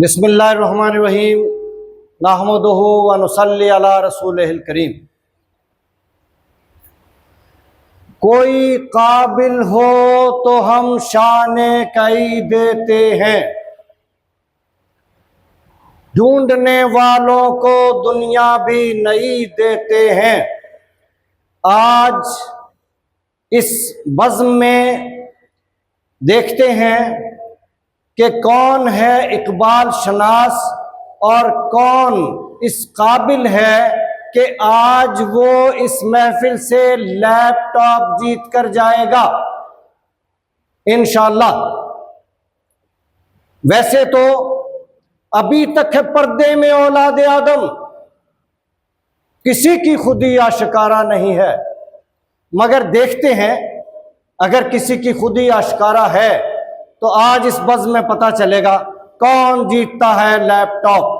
बिस्मिल्लाहिर्रहमानिर्रहीम नहमदुहु व नुसल्ली अला रसूलिहिल करीम। कोई काबिल हो तो हम शाने कई देते हैं, ढूंढने वालों को दुनिया भी नई देते हैं। आज इस बज़्म में देखते हैं कि कौन है इकबाल शनास और कौन इस काबिल है कि आज वो इस महफिल से लैपटॉप जीत कर जाएगा इंशाअल्लाह। वैसे तो अभी तक है पर्दे में औलाद आदम, किसी की खुदी आशिकारा नहीं है, मगर देखते हैं अगर किसी की खुदी आशिकारा है तो आज इस बज़्म में पता चलेगा कौन जीतता है लैपटॉप।